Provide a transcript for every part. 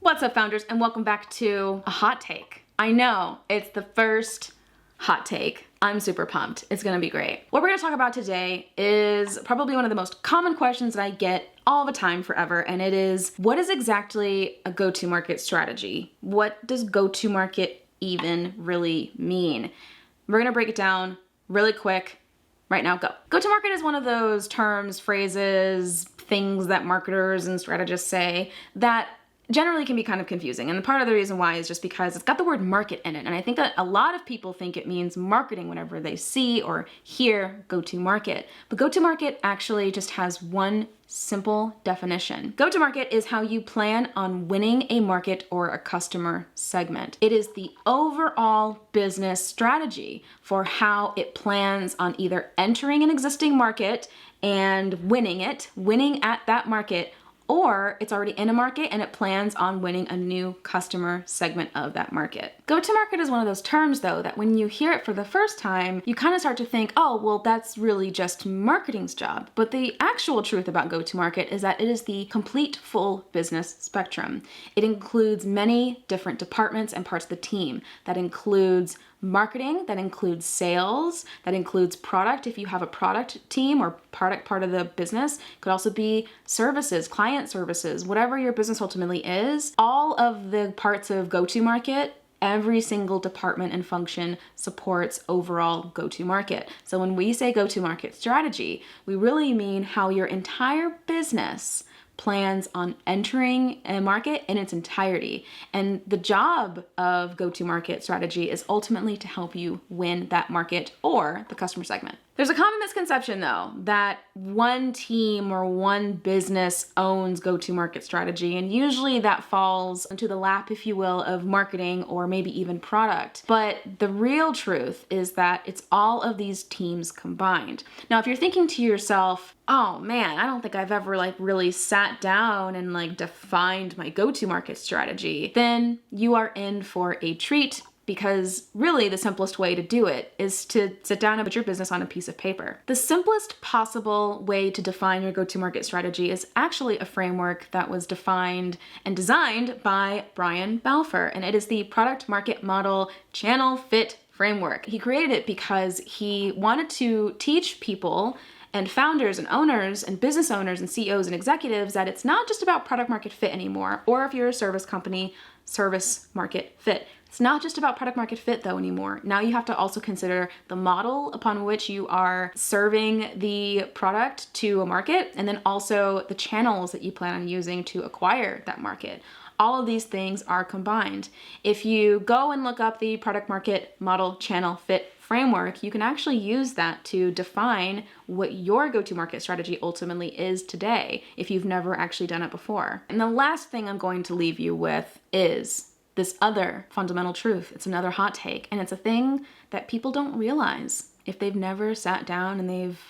What's up, founders, and welcome back to a hot take. I know, it's the first hot take. I'm super pumped. It's gonna be great. What we're gonna talk about today is probably one of the most common questions that I get all the time forever, and it is, what is exactly a go-to-market strategy? What does go-to-market even really mean? We're gonna break it down really quick. Right now, go. Go-to-market is one of those terms, phrases, things that marketers and strategists say that generally can be kind of confusing. And part of the reason why is just because it's got the word market in it. And I think that a lot of people think it means marketing whenever they see or hear go-to-market. But go-to-market actually just has one simple definition. Go-to-market is how you plan on winning a market or a customer segment. It is the overall business strategy for how it plans on either entering an existing market and winning at that market, or it's already in a market and it plans on winning a new customer segment of that market. Go-to-market is one of those terms, though, that when you hear it for the first time, you kind of start to think, oh, well, that's really just marketing's job. But the actual truth about go-to-market is that it is the complete full business spectrum. It includes many different departments and parts of the team. That includes marketing, that includes sales, that includes product if you have a product team or product part of the business. It could also be services, client services, whatever your business ultimately is. All of the parts of go-to-market, every single department and function supports overall go-to-market. So when we say go-to-market strategy, we really mean how your entire business plans on entering a market in its entirety. And the job of go-to-market strategy is ultimately to help you win that market or the customer segment. There's a common misconception, though, that one team or one business owns go-to-market strategy, and usually that falls into the lap, if you will, of marketing or maybe even product. But the real truth is that it's all of these teams combined. Now, if you're thinking to yourself, oh man, I don't think I've ever really sat down and defined my go-to-market strategy, then you are in for a treat. Because really the simplest way to do it is to sit down and put your business on a piece of paper. The simplest possible way to define your go-to-market strategy is actually a framework that was defined and designed by Brian Balfour, and it is the Product Market Model Channel Fit Framework. He created it because he wanted to teach people and founders and owners and business owners and CEOs and executives that it's not just about product market fit anymore, or if you're a service company, service market fit. It's not just about product market fit though anymore. Now you have to also consider the model upon which you are serving the product to a market, and then also the channels that you plan on using to acquire that market. All of these things are combined. If you go and look up the Product Market Model Channel Fit Framework, you can actually use that to define what your go-to-market strategy ultimately is today if you've never actually done it before. And the last thing I'm going to leave you with is this other fundamental truth. It's another hot take, and it's a thing that people don't realize if they've never sat down and they've,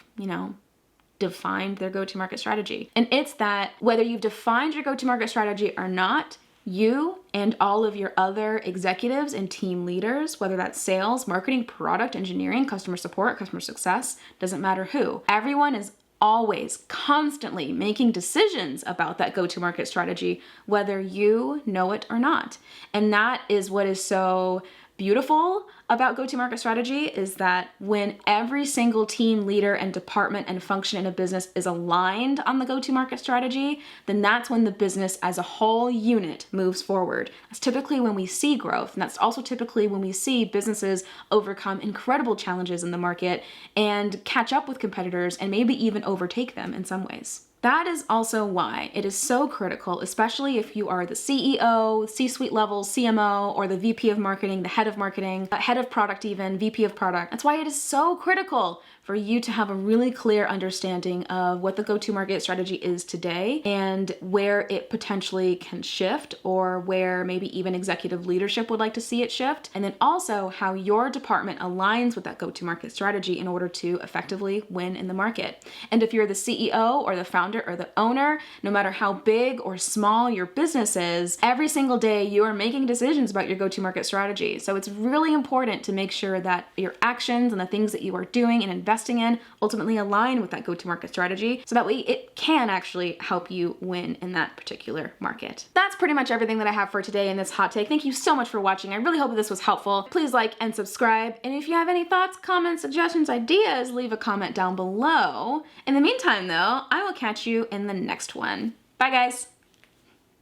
defined their go-to-market strategy. And it's that whether you've defined your go-to-market strategy or not, you and all of your other executives and team leaders, whether that's sales, marketing, product, engineering, customer support, customer success, doesn't matter who, everyone is always constantly making decisions about that go-to-market strategy, whether you know it or not. And that is what is so beautiful about go-to-market strategy, is that when every single team leader and department and function in a business is aligned on the go-to-market strategy, then that's when the business as a whole unit moves forward. That's typically when we see growth, and that's also typically when we see businesses overcome incredible challenges in the market and catch up with competitors and maybe even overtake them in some ways. That is also why it is so critical, especially if you are the CEO, C-suite level, CMO, or the VP of marketing, the head of marketing, head of product even, VP of product. That's why it is so critical for you to have a really clear understanding of what the go-to-market strategy is today and where it potentially can shift, or where maybe even executive leadership would like to see it shift. And then also how your department aligns with that go-to-market strategy in order to effectively win in the market. And if you're the CEO or the founder or the owner, no matter how big or small your business is, every single day you are making decisions about your go-to-market strategy. So it's really important to make sure that your actions and the things that you are doing and investing investing in ultimately align with that go-to-market strategy so that way it can actually help you win in that particular market. That's pretty much everything that I have for today in this hot take. Thank you so much for watching. I really hope that this was helpful. Please like and subscribe. And if you have any thoughts, comments, suggestions, ideas, leave a comment down below. In the meantime though, I will catch you in the next one. Bye guys.